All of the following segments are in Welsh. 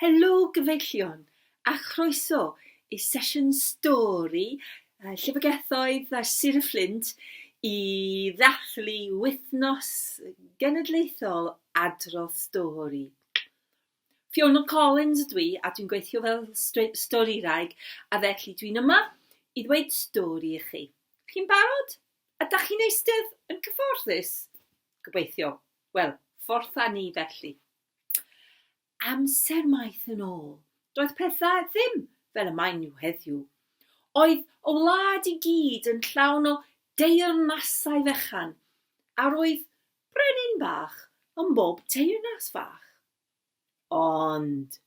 Helo gyfeillion a chroeso i Sesiwn Stori, llyfrgelloedd a Sir y Fflint i ddathlu wythnos genedlaethol adrodd stori. Fiona Collins ydw i a dwi'n gweithio fel Storytime a felly dwi'n yma i ddweud stori i chi. Chi'n barod? A da chi'n eistedd yn cyfforddus? Gobeithio. Wel, ffordd â ni felly. Amser maith yn ôl. Doedd pethau ddim fel y maen nhw heddiw. Oedd o wlad i gyd yn llawn o deyrnasau fechan, a roedd brenin bach yn bob teyrnas fach. Ond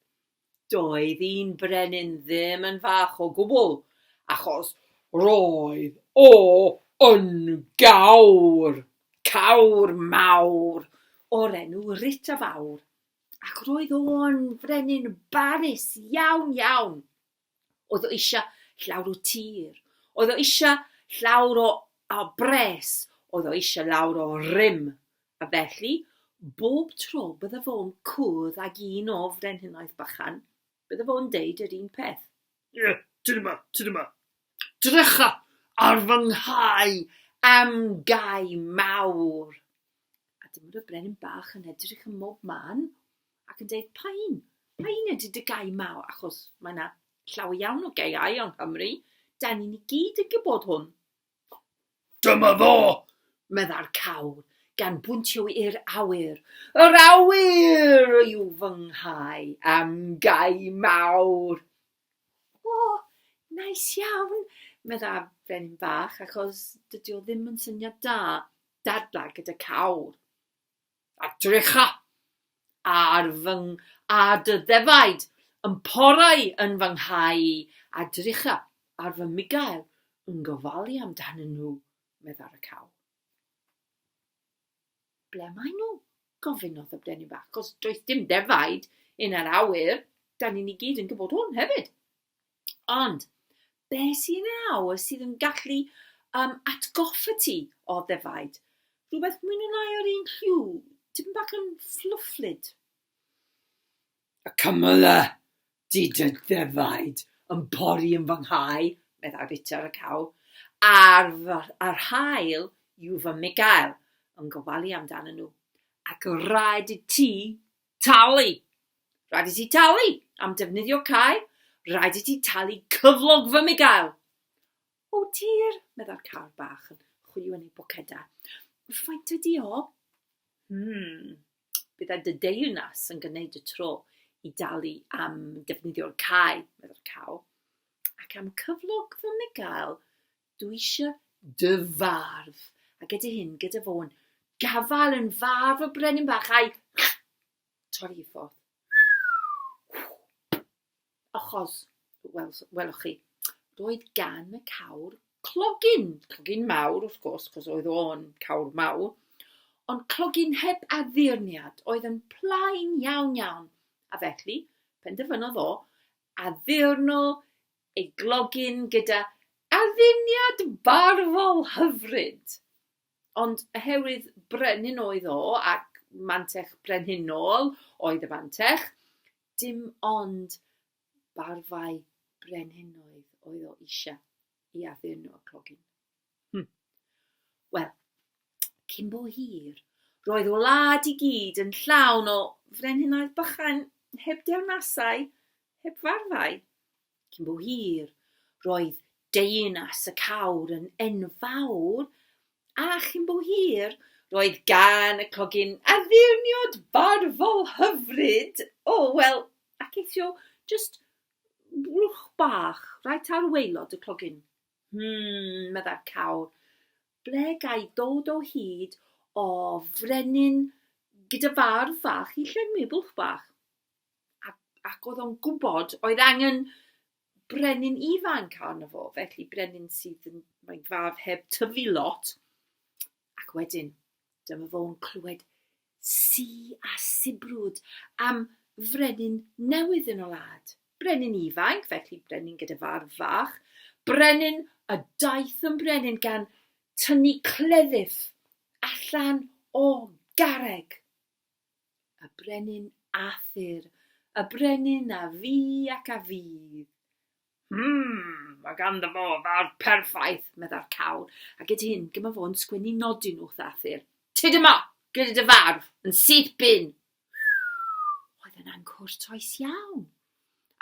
doedd un brenin ddim yn fach o gwbl, achos roedd o yn cawr mawr, o'r enw Rich a Fawr. Ac roedd o'n frenin barus iawn. Oedd o eisiau llawr o tir, oedd o eisiau llawr o bres, oedd o eisiau lawr o rym. A felly, bob tro bydde fo'n cwrdd ag un o frenhinaeth bychan, bydde fo'n deud yr un peth. Tyd yma. Drycha ar fy nghai am gai mawr. A dyma'r brenin bach yn edrych ym mob man, ac yn dweud, pa'n ydy dy gai mawr, achos mae yna llawer iawn o gaiau yng Nghymru, da ni'n i gyd yn gwybod hwn. Dyma fo, medda'r cawr, gan bwyntio i'r awyr. Yr awyr yw fy nghai am gai mawr. O, nais iawn, medda'r brenin bach, achos dydy o ddim yn syniad da, dadla gyda cawr. A drycha ar dy ddefaid yn porau yn fy nghai a drycha ar fy migael yn gofalu amdanyn nhw, medda'r y cawr. Ble mae nhw? Gofynodd y brenin bach, cos does dim defaid yn yr awyr, da ni'n i gyd yn gwybod hwn hefyd. Ond, be sy'n yr awyr sydd yn gallu atgoffa ti o defaid? Rhywbeth mwy neu lai o'r un lliw, dim bach yn fflwfflyd. Y cymyle, di dy ddefaid yn pori yn fy nghai, medda Richard y cawr, a'r hael yw fy migael yn gofalu amdanyn nhw. Ac rhaid i ti talu. Rhaid i ti talu am defnyddio cae, rhaid i ti talu cyflog fy migael. O tir, medda'r cawr bach yn chwilio yn ei boceda. Faint ydi o? Bydda dy deyrnas yn gwneud y tro i dalu am defnyddio'r cae, medda'r cawr. Ac am cyflog fy migael, dwi eisiau dy farf. A gyda hyn, gyda fo'n gafal yn farf o brenin bach a'i torri i ffordd. Achos, welwch chi, roedd gan y cawr clogin mawr wrth gwrs, cos oedd o'n cawr mawr, ond clogin heb addurniad, oedd yn plaen iawn. A felly, penderfynodd o, addurno ei glogin gyda addurniad barfol hyfryd. Ond oherwydd brenin oedd o, ac mantech brenhinol oedd y mantech, dim ond barfau brenhinoedd oedd o eisiau i addurno y clogin. Wel, cyn bo hir, roedd o wlad i gyd yn llawn o frenhinaeth bychan heb deyrnasau, heb farfau. Cyn bo hir, roedd deyrnas y cawr yn enfawr, a chyn bo hir, roedd gan y clogin addurniad barfol hyfryd. Ac eithio just blwch bach, rhaid ar waelod y clogin. Medda'r cawr, ble gai dod o hyd o frenin gyda farf fach i llenwi blwch bach. Ac oedd o'n gwybod oedd angen brenin ifanc arno fo, felly brenin sydd yn mae'n farf heb tyfu lot. Ac wedyn, dyma fo'n clywed a sibrwd am frenin newydd yn y wlad. Brenin ifanc, felly brenin gyda farf fach. Brenin y daeth yn brenin gan tynnu cleddyf allan o garreg. Y brenin Arthur, y brenin a fi ac a fydd. Mae ganddo fo fawr perffaith, medda'r cawr, a gyda hyn, gyda fo'n sgwennu nodyn wrth Arthur. Tyd yma, gyda dy farf, yn syth bin. Oedd yna'n cwrs toes iawn.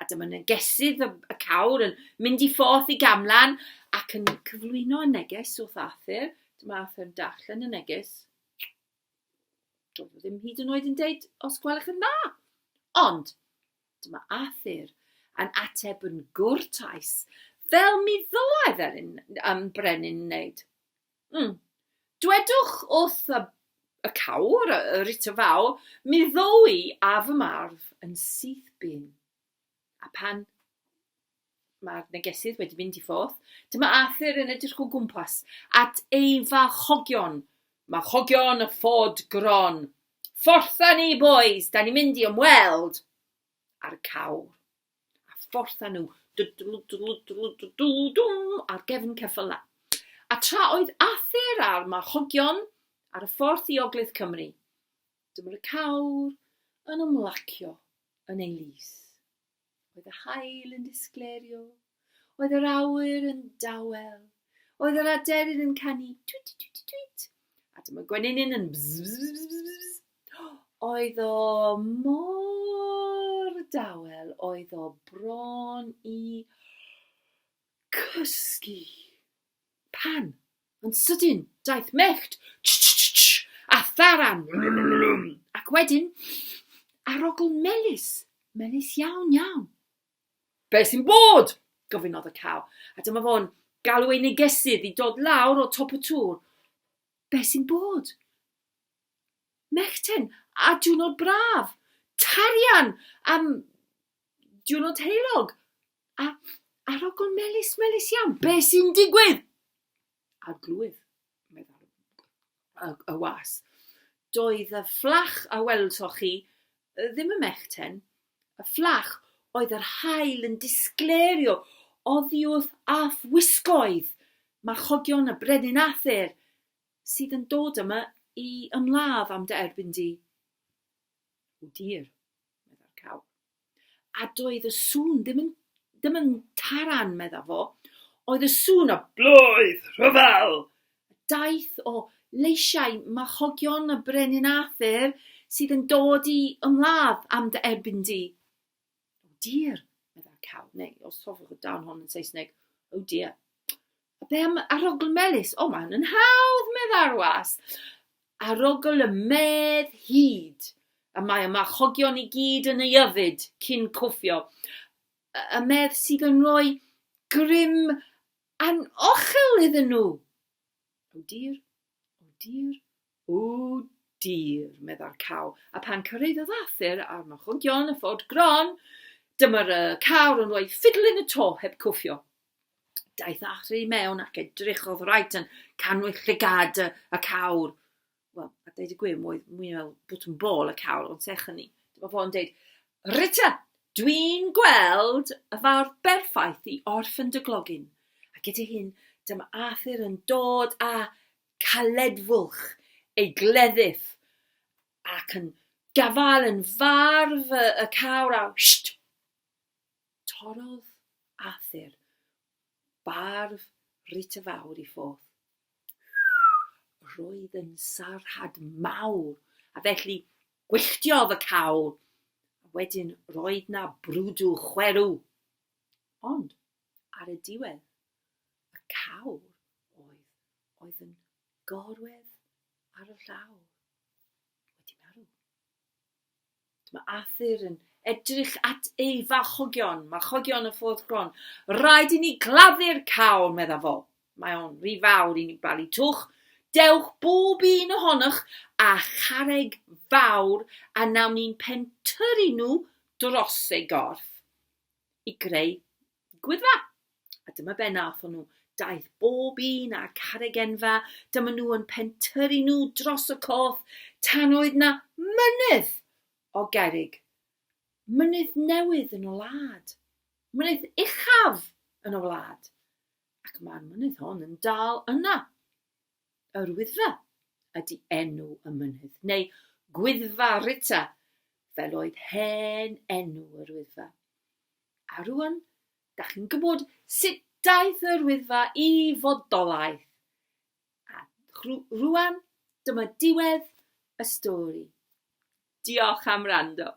A dyma negesydd y cawr yn mynd i ffordd i gamlan ac yn cyflwyno y neges wrth Arthur. Dyma Arthur yn darllen y neges. Doedd o ddim hyd yn oed yn deud os gwelwch yn dda. Ond, dyma Arthur yn ateb yn gwrtais, fel mi ddylaidd brenin wneud. Dwedwch wrth y cawr, y ryta fawr, mi ddowi a fy marf yn syth bin. A pan mae'r negesydd wedi mynd i ffwrdd, dyma Arthur yn edrych o gwmpas at ei hogion. Mae hogion y ffod gron. Ffortha ni, boys, da ni'n mynd i ymweld ar y cawr. A ffortha nhw ar gefn ceffyla. A tra oedd Arthur a'r hogion ar y ffordd i Ogledd Cymru, dyma'r cawr yn ymlacio yn ei lys. Oedd y haul yn disglerio, oedd yr awyr yn dawel, oedd yr aderyn yn canu twit, twit, twit. A dyma gwenynyn yn bzz. Oedd o mor dawel, oedd o bron i cysgu. Pan, yn sydyn, daeth mellt, a tharan, ac wedyn, arogl melys iawn. Be sy'n bod? Gofynodd y caw, a dyma fo'n galw ei negesydd i dod lawr o top y tŵr. Be sy'n bod? Mechten, a diwrnod braf, tarian, am diwrnod heilog, a arogl melys iawn. Be sy'n digwydd? A glwydd, meddwl y was. Doedd y fflach a welsoch chi, ddim y mechten, y fflach oedd yr haul yn disglerio oddi wrth aff wisgoedd mae'r hogion y brenin Arthur sydd yn dod yma i ymladd am dy erbyn di. O dir, meddai'r caw. A doedd y sŵn ddim yn taran, meddai fo. Oedd y sŵn a blwydd, rhyfel. Daeth o leisiau mae hogion y brenin Arthur sydd yn dod i ymladd am dy erbyn di. O dir, meddai'r caw. Neu, os hoffwch y dan hon yn Saesneg, o dir. A be am arogl melys? O, mae'n yn hawdd, meddai'r was. Arogl y medd hyd. A mae yma hogion i gyd yn y yfyd cyn cwffio. Y medd sydd yn rhoi grym anochel iddyn nhw. O dir, meddai'r caw. A pan cyrraeddodd Arthur a'r hogion y fford gron, dyma'r cawr yn rhoi ffidl yn y to heb cwffio. Daeth Arthur i mewn ac edrychodd rhaid yn canwyll llygad y cawr. Wel, a deud y gwir, mwy fel bwtwn bol y cawr, ond sech hynny. Dyma fo'n deud, Rita, dwi'n gweld y fawr berffaith i orffen dy glogin. A gyda hyn, dyma Arthur yn dod a caledfwlch ei gleddyf ac yn gafal yn farf y cawr a torodd Arthur barf Rita fawr i ffwrdd. Roedd yn sarhad mawr, a felly gwylltiodd y cawr, a wedyn roedd na brwdw chwerw. Ond, ar y diwedd, y cawr oedd yn gorwedd ar y llaw, wedi marw. Mae Arthur yn edrych at ei hogion, mae hogion y ffwrdd gron. Rhaid i ni gladdu'r cawr, meddai fo. Mae o'n rhy fawr i ni balu twch. Dewch bob un ohonach a charreg fawr a nawn ni'n pentyrru nhw dros ei gorff i greu gwyddfa. A dyma be nath nhw. Daeth bob un a carreg enffa, dyma nhw yn pentyrru nhw dros y corff tan oedd na mynydd o gerrig. Mynydd newydd yn y wlad. Mynydd uchaf yn y wlad. Ac mae'r mynydd hon yn dal yna. Yr Wyddfa ydy enw y mynydd, neu Gwyddfa Rita, fel oedd hen enw yr Wyddfa. A rwan, da chi'n gwybod sut daeth yr Wyddfa i fodolaeth. A rwan, dyma diwedd y stori. Diolch am wrando.